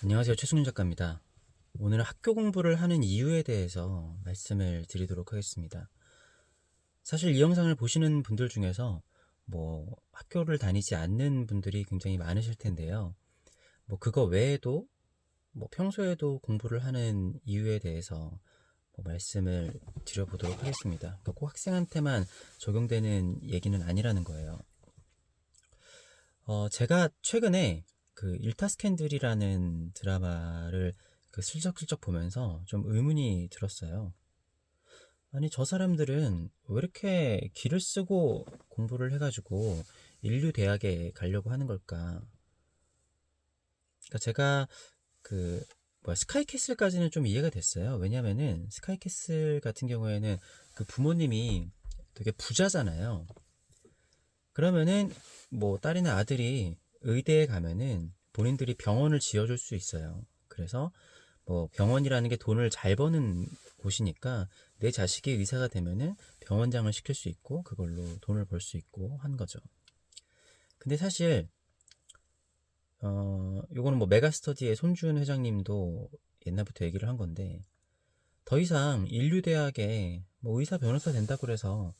안녕하세요. 최승윤 작가입니다. 오늘은 학교 공부를 하는 이유에 대해서 말씀을 드리도록 하겠습니다. 사실 이 영상을 보시는 분들 중에서 학교를 다니지 않는 분들이 굉장히 많으실 텐데요. 그거 외에도 평소에도 공부를 하는 이유에 대해서 말씀을 드려보도록 하겠습니다. 그러니까 꼭 학생한테만 적용되는 얘기는 아니라는 거예요. 제가 최근에 그 일타 스캔들이라는 드라마를 슬쩍슬쩍 보면서 좀 의문이 들었어요. 아니, 저 사람들은 왜 이렇게 기를 쓰고 공부를 해가지고 인류 대학에 가려고 하는 걸까? 그러니까 제가 스카이캐슬까지는 좀 이해가 됐어요. 왜냐면은 스카이캐슬 같은 경우에는 그 부모님이 되게 부자잖아요. 그러면은 딸이나 아들이 의대에 가면은 본인들이 병원을 지어줄 수 있어요. 그래서 병원이라는 게 돈을 잘 버는 곳이니까 내 자식이 의사가 되면은 병원장을 시킬 수 있고 그걸로 돈을 벌 수 있고 한 거죠. 근데 사실 요거는 메가스터디의 손준 회장님도 옛날부터 얘기를 한 건데, 더 이상 인류대학에 의사 변호사 된다고 그래서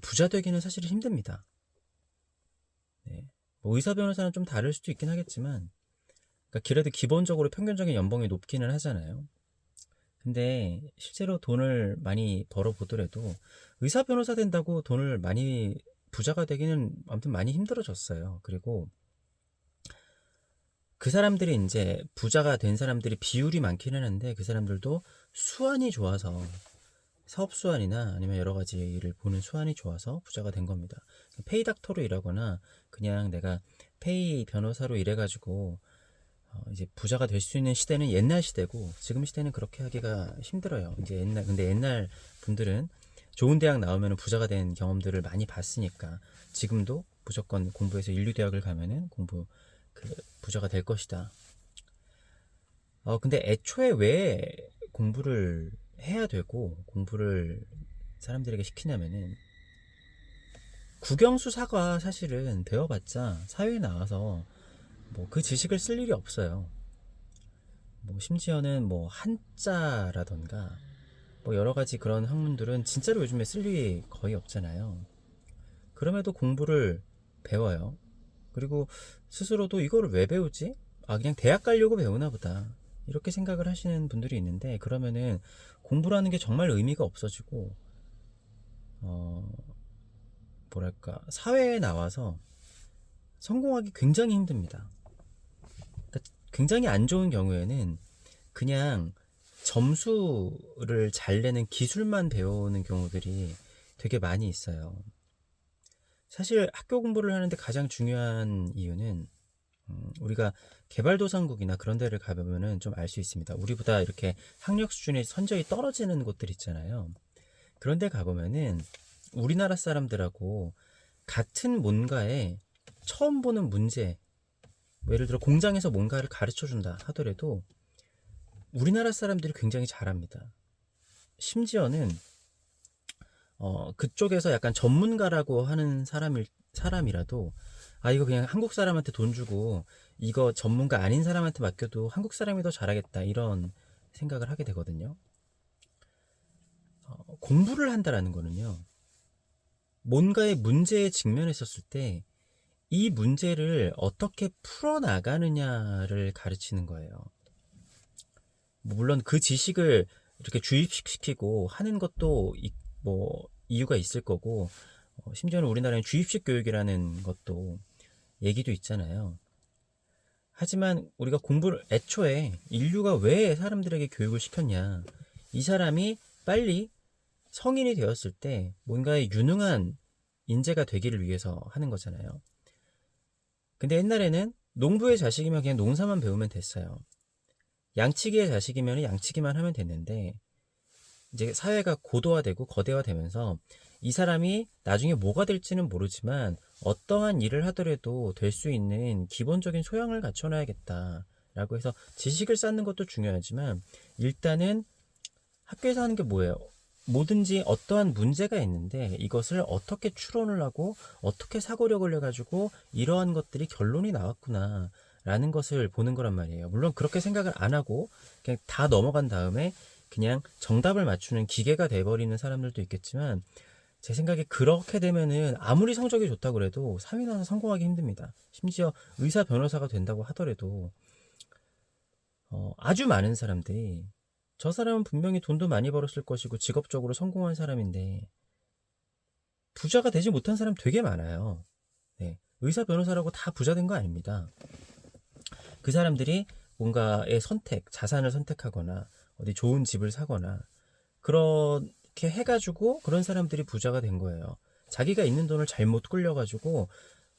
부자 되기는 사실 힘듭니다. 네. 의사 변호사는 좀 다를 수도 있긴 하겠지만, 그러니까 그래도 기본적으로 평균적인 연봉이 높기는 하잖아요. 근데 실제로 돈을 많이 벌어 보더라도 의사 변호사 된다고 돈을 많이 부자가 되기는 아무튼 많이 힘들어졌어요. 그리고 그 사람들이 이제 부자가 된 사람들이 비율이 많긴 하는데, 그 사람들도 수완이 좋아서, 사업 수완이나 아니면 여러 가지 일을 보는 수완이 좋아서 부자가 된 겁니다. 페이 닥터로 일하거나 그냥 내가 페이 변호사로 일해가지고 이제 부자가 될 수 있는 시대는 옛날 시대고, 지금 시대는 그렇게 하기가 힘들어요. 이제 근데 옛날 분들은 좋은 대학 나오면 부자가 된 경험들을 많이 봤으니까 지금도 무조건 공부해서 인류대학을 가면은 부자가 될 것이다. 근데 애초에 왜 공부를 해야 되고 공부를 사람들에게 시키냐면은, 국영수사가 사실은 배워봤자 사회에 나와서 그 지식을 쓸 일이 없어요. 심지어는 한자라던가 여러 가지 그런 학문들은 진짜로 요즘에 쓸 일이 거의 없잖아요. 그럼에도 공부를 배워요. 그리고 스스로도 이거를 왜 배우지? 그냥 대학 가려고 배우나 보다, 이렇게 생각을 하시는 분들이 있는데, 그러면은 공부라는 게 정말 의미가 없어지고, 어, 사회에 나와서 성공하기 굉장히 힘듭니다. 그러니까 굉장히 안 좋은 경우에는 그냥 점수를 잘 내는 기술만 배우는 경우들이 되게 많이 있어요. 사실 학교 공부를 하는데 가장 중요한 이유는, 우리가 개발도상국이나 그런 데를 가보면은 좀 알 수 있습니다. 우리보다 이렇게 학력 수준이 선저히 떨어지는 곳들 있잖아요. 그런 데 가보면은 우리나라 사람들하고 같은 뭔가에 처음 보는 문제, 예를 들어 공장에서 뭔가를 가르쳐 준다 하더라도 우리나라 사람들이 굉장히 잘합니다. 심지어는 그쪽에서 약간 전문가라고 하는 사람이라도, 이거 그냥 한국 사람한테 돈 주고 이거 전문가 아닌 사람한테 맡겨도 한국 사람이 더 잘하겠다, 이런 생각을 하게 되거든요. 공부를 한다라는 거는요, 뭔가의 문제에 직면했었을 때 이 문제를 어떻게 풀어나가느냐를 가르치는 거예요. 물론 그 지식을 이렇게 주입시키고 하는 것도 이유가 있을 거고, 심지어는 우리나라는 주입식 교육이라는 것도 얘기도 있잖아요. 하지만 우리가 공부를, 애초에 인류가 왜 사람들에게 교육을 시켰냐, 이 사람이 빨리 성인이 되었을 때 뭔가의 유능한 인재가 되기를 위해서 하는 거잖아요. 근데 옛날에는 농부의 자식이면 그냥 농사만 배우면 됐어요. 양치기의 자식이면 양치기만 하면 됐는데, 이제 사회가 고도화되고 거대화되면서 이 사람이 나중에 뭐가 될지는 모르지만 어떠한 일을 하더라도 될 수 있는 기본적인 소양을 갖춰놔야겠다라고 해서 지식을 쌓는 것도 중요하지만, 일단은 학교에서 하는 게 뭐예요? 뭐든지 어떠한 문제가 있는데 이것을 어떻게 추론을 하고 어떻게 사고력을 내가지고 이러한 것들이 결론이 나왔구나 라는 것을 보는 거란 말이에요. 물론 그렇게 생각을 안 하고 그냥 다 넘어간 다음에 그냥 정답을 맞추는 기계가 돼버리는 사람들도 있겠지만, 제 생각에 그렇게 되면은 아무리 성적이 좋다고 그래도 3위 나와서 성공하기 힘듭니다. 심지어 의사 변호사가 된다고 하더라도 아주 많은 사람들이 저 사람은 분명히 돈도 많이 벌었을 것이고 직업적으로 성공한 사람인데 부자가 되지 못한 사람 되게 많아요. 네, 의사 변호사라고 다 부자 된 거 아닙니다. 그 사람들이 뭔가의 선택, 자산을 선택하거나 어디 좋은 집을 사거나 그렇게 해가지고 그런 사람들이 부자가 된 거예요. 자기가 있는 돈을 잘못 굴려가지고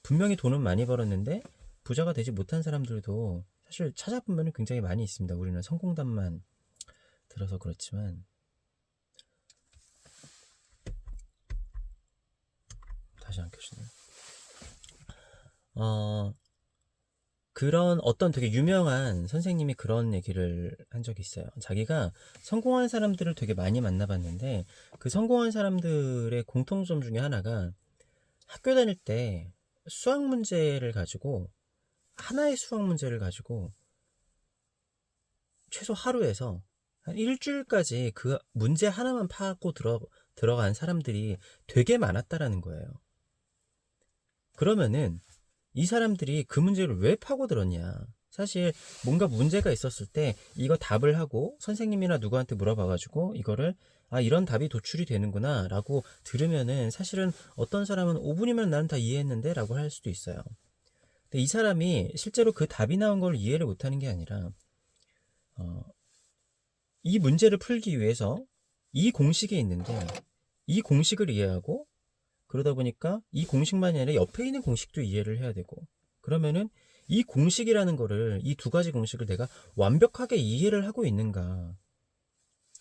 분명히 돈은 많이 벌었는데 부자가 되지 못한 사람들도 사실 찾아보면 굉장히 많이 있습니다. 우리는 성공담만 들어서 그렇지만. 다시 안 켜지네요. 그런 어떤 되게 유명한 선생님이 그런 얘기를 한 적이 있어요. 자기가 성공한 사람들을 되게 많이 만나봤는데 그 성공한 사람들의 공통점 중에 하나가 학교 다닐 때 수학 문제를 가지고, 하나의 수학 문제를 가지고 최소 하루에서 한 일주일까지 그 문제 하나만 파고 들어간 사람들이 되게 많았다라는 거예요. 그러면은 이 사람들이 그 문제를 왜 파고들었냐? 사실 뭔가 문제가 있었을 때 이거 답을 하고 선생님이나 누구한테 물어봐가지고 이거를 이런 답이 도출이 되는구나 라고 들으면은 사실은 어떤 사람은 5분이면 나는 다 이해했는데 라고 할 수도 있어요. 근데 이 사람이 실제로 그 답이 나온 걸 이해를 못하는 게 아니라 이 문제를 풀기 위해서 이 공식이 있는데 이 공식을 이해하고, 그러다 보니까 이 공식만이 아니라 옆에 있는 공식도 이해를 해야 되고, 그러면은 이 공식이라는 거를, 이 두 가지 공식을 내가 완벽하게 이해를 하고 있는가,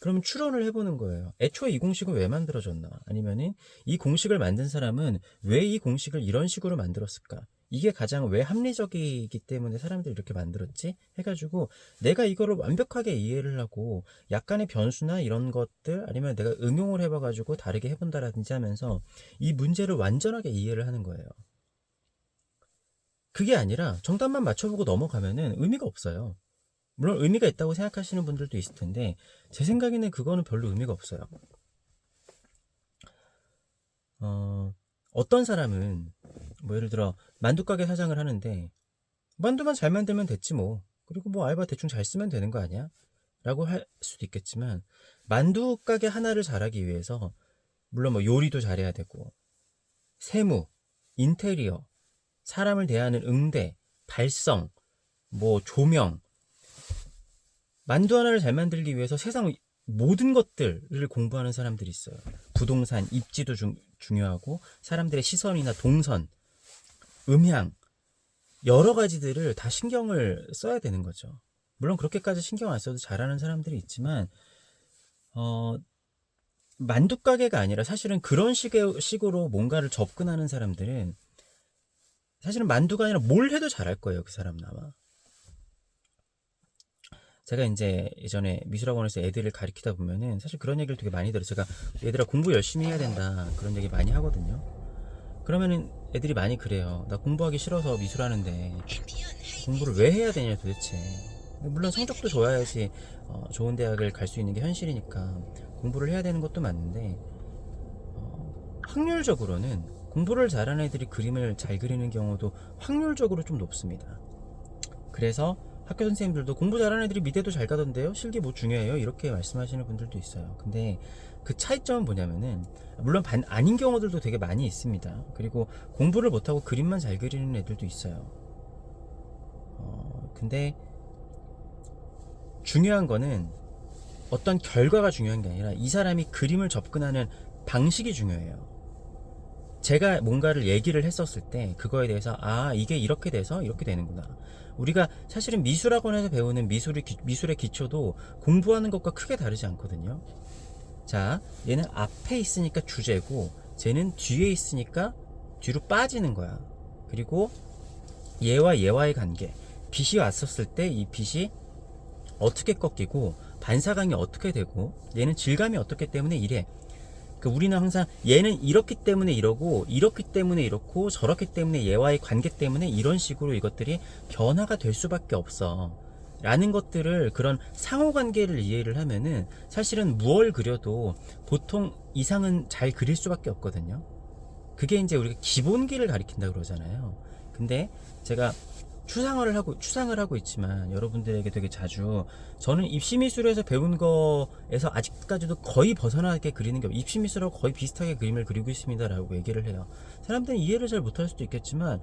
그러면 추론을 해보는 거예요. 애초에 이 공식은 왜 만들어졌나, 아니면은 이 공식을 만든 사람은 왜 이 공식을 이런 식으로 만들었을까, 이게 가장 왜 합리적이기 때문에 사람들이 이렇게 만들었지 해가지고 내가 이거를 완벽하게 이해를 하고 약간의 변수나 이런 것들, 아니면 내가 응용을 해봐가지고 다르게 해본다라든지 하면서 이 문제를 완전하게 이해를 하는 거예요. 그게 아니라 정답만 맞춰보고 넘어가면은 의미가 없어요. 물론 의미가 있다고 생각하시는 분들도 있을 텐데 제 생각에는 그거는 별로 의미가 없어요. 어떤 사람은 뭐 예를 들어 만두가게 사장을 하는데 만두만 잘 만들면 됐지 뭐, 그리고 뭐 알바 대충 잘 쓰면 되는 거 아니야? 라고 할 수도 있겠지만, 만두가게 하나를 잘하기 위해서 물론 뭐 요리도 잘해야 되고 세무, 인테리어, 사람을 대하는 응대, 발성, 뭐 조명, 만두 하나를 잘 만들기 위해서 세상 모든 것들을 공부하는 사람들이 있어요. 부동산, 입지도 중요하고 사람들의 시선이나 동선, 음향, 여러 가지들을 다 신경을 써야 되는 거죠. 물론 그렇게까지 신경 안 써도 잘하는 사람들이 있지만 만두가게가 아니라 사실은 그런 식으로 뭔가를 접근하는 사람들은 사실은 만두가 아니라 뭘 해도 잘할 거예요. 그 사람은 아마. 제가 이제 예전에 미술학원에서 애들을 가르치다 보면은 사실 그런 얘기를 되게 많이 들어요. 제가 얘들아 공부 열심히 해야 된다 그런 얘기 많이 하거든요. 그러면은 애들이 많이 그래요. 나 공부하기 싫어서 미술하는데 공부를 왜 해야 되냐 도대체. 물론 성적도 좋아야지 좋은 대학을 갈 수 있는 게 현실이니까 공부를 해야 되는 것도 맞는데 확률적으로는 공부를 잘하는 애들이 그림을 잘 그리는 경우도 확률적으로 좀 높습니다. 그래서 학교 선생님들도 공부 잘하는 애들이 미대도 잘 가던데요? 실기 뭐 중요해요? 이렇게 말씀하시는 분들도 있어요. 근데 그 차이점은 뭐냐면은 물론 아닌 경우들도 되게 많이 있습니다. 그리고 공부를 못하고 그림만 잘 그리는 애들도 있어요. 근데 중요한 거는 어떤 결과가 중요한 게 아니라 이 사람이 그림을 접근하는 방식이 중요해요. 제가 뭔가를 얘기를 했었을 때 그거에 대해서 이게 이렇게 돼서 이렇게 되는구나. 우리가 사실은 미술학원에서 배우는 미술의 기초도 공부하는 것과 크게 다르지 않거든요. 자, 얘는 앞에 있으니까 주제고 쟤는 뒤에 있으니까 뒤로 빠지는 거야. 그리고 얘와의 관계, 빛이 왔었을 때 이 빛이 어떻게 꺾이고 반사광이 어떻게 되고 얘는 질감이 어떻기 때문에 이래. 그러니까 우리는 항상 얘는 이렇기 때문에 이러고 이렇기 때문에 이렇고 저렇기 때문에 얘와의 관계 때문에 이런 식으로 이것들이 변화가 될 수밖에 없어 라는 것들을, 그런 상호관계를 이해를 하면은 사실은 무얼 그려도 보통 이상은 잘 그릴 수밖에 없거든요. 그게 이제 우리가 기본기를 가리킨다 그러잖아요. 근데 제가 추상을 하고 있지만 여러분들에게 되게 자주, 저는 입시미술에서 배운 거에서 아직까지도 거의 벗어나게 그리는 게 입시미술하고 거의 비슷하게 그림을 그리고 있습니다 라고 얘기를 해요. 사람들은 이해를 잘 못할 수도 있겠지만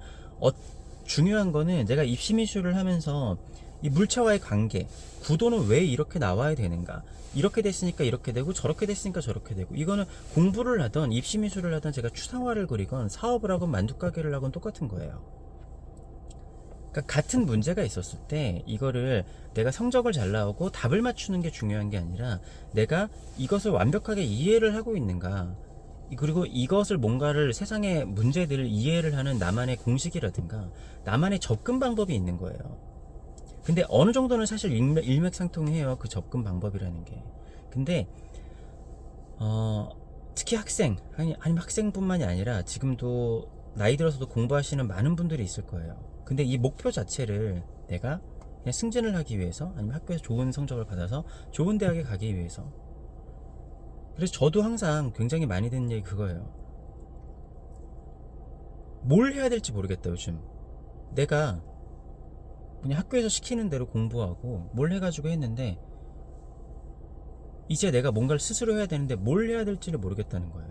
중요한 거는, 내가 입시미술을 하면서 이 물체와의 관계, 구도는 왜 이렇게 나와야 되는가, 이렇게 됐으니까 이렇게 되고 저렇게 됐으니까 저렇게 되고, 이거는 공부를 하던 입시미술을 하던 제가 추상화를 그리건 사업을 하건 만두가게를 하건 똑같은 거예요. 그러니까 같은 문제가 있었을 때 이거를 내가 성적을 잘 나오고 답을 맞추는 게 중요한 게 아니라 내가 이것을 완벽하게 이해를 하고 있는가, 그리고 이것을 뭔가를, 세상의 문제들을 이해를 하는 나만의 공식이라든가 나만의 접근 방법이 있는 거예요. 근데 어느 정도는 사실 일맥상통해요, 그 접근 방법이라는 게. 근데 특히 아니면 학생뿐만이 아니라 지금도 나이 들어서도 공부하시는 많은 분들이 있을 거예요. 근데 이 목표 자체를 내가 그냥 승진을 하기 위해서, 아니면 학교에서 좋은 성적을 받아서 좋은 대학에 가기 위해서. 그래서 저도 항상 굉장히 많이 듣는 얘기 그거예요. 뭘 해야 될지 모르겠다 요즘. 내가 그냥 학교에서 시키는 대로 공부하고 뭘 해가지고 했는데 이제 내가 뭔가를 스스로 해야 되는데 뭘 해야 될지를 모르겠다는 거예요.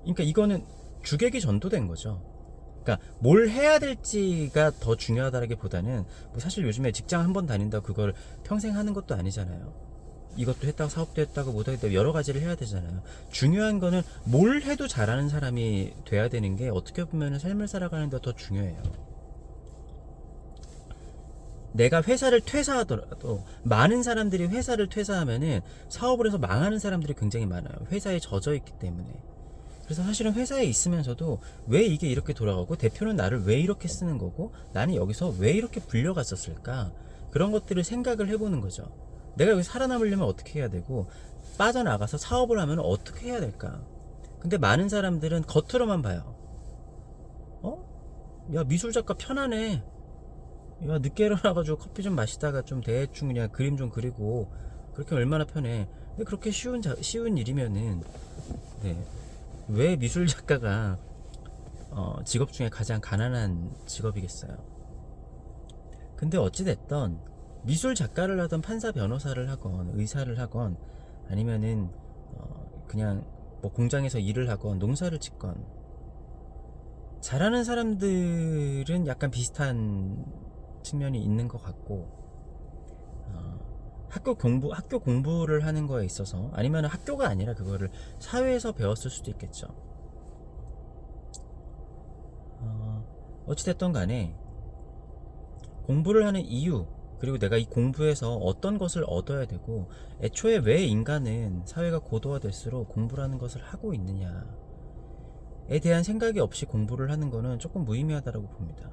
그러니까 이거는 주객이 전도된 거죠. 그러니까 뭘 해야 될지가 더 중요하다기보다는, 뭐 사실 요즘에 직장 한 번 다닌다고 그걸 평생 하는 것도 아니잖아요. 이것도 했다고 사업도 했다고 못 하겠다고 여러 가지를 해야 되잖아요. 중요한 거는 뭘 해도 잘하는 사람이 돼야 되는 게 어떻게 보면 삶을 살아가는 데 더 중요해요. 내가 회사를 퇴사하더라도, 많은 사람들이 회사를 퇴사하면은 사업을 해서 망하는 사람들이 굉장히 많아요. 회사에 젖어 있기 때문에. 그래서 사실은 회사에 있으면서도 왜 이게 이렇게 돌아가고, 대표는 나를 왜 이렇게 쓰는 거고, 나는 여기서 왜 이렇게 불려갔었을까, 그런 것들을 생각을 해보는 거죠. 내가 여기 살아남으려면 어떻게 해야 되고, 빠져나가서 사업을 하면 어떻게 해야 될까. 근데 많은 사람들은 겉으로만 봐요. 야, 미술작가 편하네. 야, 늦게 일어나가지고 커피 좀 마시다가 좀 대충 그냥 그림 좀 그리고, 그렇게 얼마나 편해. 근데 그렇게 쉬운 일이면은, 네, 왜 미술 작가가 직업 중에 가장 가난한 직업이겠어요. 근데 어찌됐던 미술 작가를 하던 판사 변호사를 하건 의사를 하건, 아니면은 그냥 뭐 공장에서 일을 하건 농사를 짓건, 잘하는 사람들은 약간 비슷한 측면이 있는 것 같고, 학교 공부를 하는 거에 있어서, 아니면 학교가 아니라 그거를 사회에서 배웠을 수도 있겠죠. 어찌됐던 간에 공부를 하는 이유, 그리고 내가 이 공부에서 어떤 것을 얻어야 되고, 애초에 왜 인간은 사회가 고도화될수록 공부라는 것을 하고 있느냐에 대한 생각이 없이 공부를 하는 거는 조금 무의미하다고 봅니다.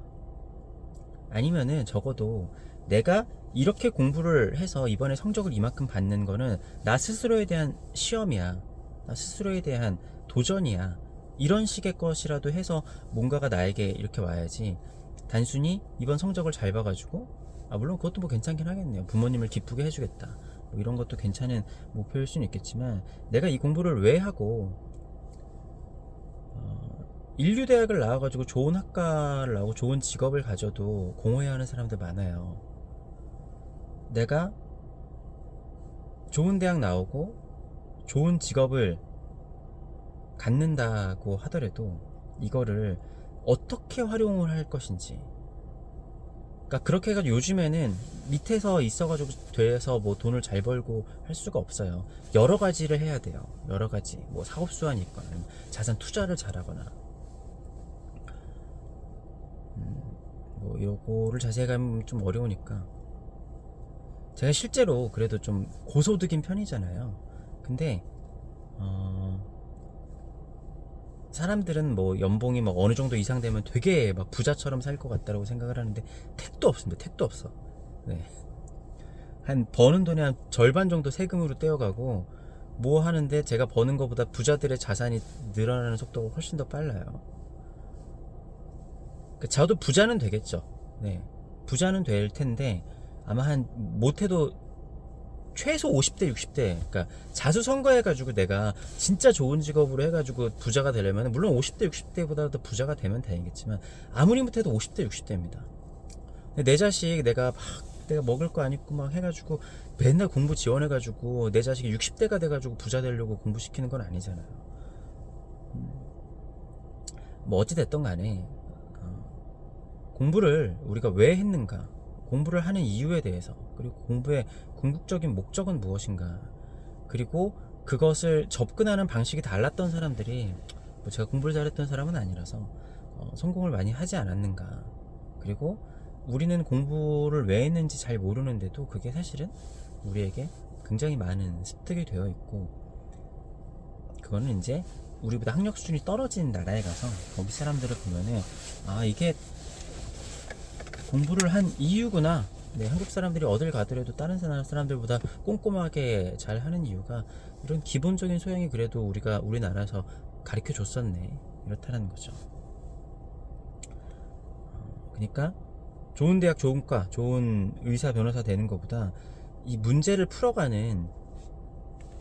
아니면은 적어도 내가 이렇게 공부를 해서 이번에 성적을 이만큼 받는 거는 나 스스로에 대한 시험이야, 나 스스로에 대한 도전이야, 이런 식의 것이라도 해서 뭔가가 나에게 이렇게 와야지, 단순히 이번 성적을 잘 봐가지고, 물론 그것도 뭐 괜찮긴 하겠네요. 부모님을 기쁘게 해주겠다, 뭐 이런 것도 괜찮은 목표일 수는 있겠지만, 내가 이 공부를 왜 하고, 인류대학을 나와가지고 좋은 학과를 나오고 좋은 직업을 가져도 공허해하는 사람들 많아요. 내가 좋은 대학 나오고 좋은 직업을 갖는다고 하더라도 이거를 어떻게 활용을 할 것인지, 그러니까 그렇게 해가지고 요즘에는 밑에서 있어가지고 돼서 뭐 돈을 잘 벌고 할 수가 없어요. 여러 가지를 해야 돼요. 여러 가지, 뭐 사업수완이 있거나 자산 투자를 잘하거나, 뭐 요거를 자세히 가면 좀 어려우니까, 제가 실제로 그래도 좀 고소득인 편이잖아요. 근데 사람들은 뭐 연봉이 뭐 어느 정도 이상 되면 되게 막 부자처럼 살 것 같다고 생각을 하는데, 택도 없습니다. 택도 없어. 네. 한 버는 돈의 한 절반 정도 세금으로 떼어가고, 뭐 하는데 제가 버는 것보다 부자들의 자산이 늘어나는 속도가 훨씬 더 빨라요. 그러니까 저도 부자는 되겠죠. 네, 부자는 될 텐데 아마 한 못해도 최소 50대 60대, 그러니까 자수성가해가지고 내가 진짜 좋은 직업으로 해가지고 부자가 되려면, 물론 50대 60대보다도 부자가 되면 되겠지만 아무리 못해도 50대 60대입니다. 내 자식 내가 먹을 거 안 있고 막 해가지고 맨날 공부 지원해가지고 내 자식이 60대가 돼가지고 부자 되려고 공부시키는 건 아니잖아요. 뭐 어찌됐든 간에 공부를 우리가 왜 했는가, 공부를 하는 이유에 대해서, 그리고 공부의 궁극적인 목적은 무엇인가, 그리고 그것을 접근하는 방식이 달랐던 사람들이, 뭐 제가 공부를 잘했던 사람은 아니라서 성공을 많이 하지 않았는가, 그리고 우리는 공부를 왜 했는지 잘 모르는데도 그게 사실은 우리에게 굉장히 많은 습득이 되어 있고, 그거는 이제 우리보다 학력 수준이 떨어진 나라에 가서 거기 사람들을 보면은 이게 공부를 한 이유구나. 네, 한국 사람들이 어딜 가더라도 다른 나라 사람들보다 꼼꼼하게 잘 하는 이유가 이런 기본적인 소양이 그래도 우리나라에서 가르쳐 줬었네, 이렇다는 거죠. 그러니까 좋은 대학, 좋은 과, 좋은 의사, 변호사 되는 것보다 이 문제를 풀어가는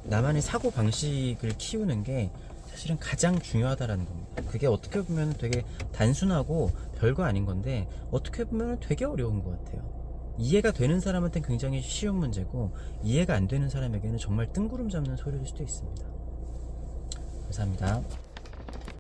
나만의 사고 방식을 키우는 게 사실은 가장 중요하다라는 겁니다. 그게 어떻게 보면 되게 단순하고 별거 아닌 건데 어떻게 보면 되게 어려운 것 같아요. 이해가 되는 사람한테는 굉장히 쉬운 문제고, 이해가 안 되는 사람에게는 정말 뜬구름 잡는 소리일 수도 있습니다. 감사합니다.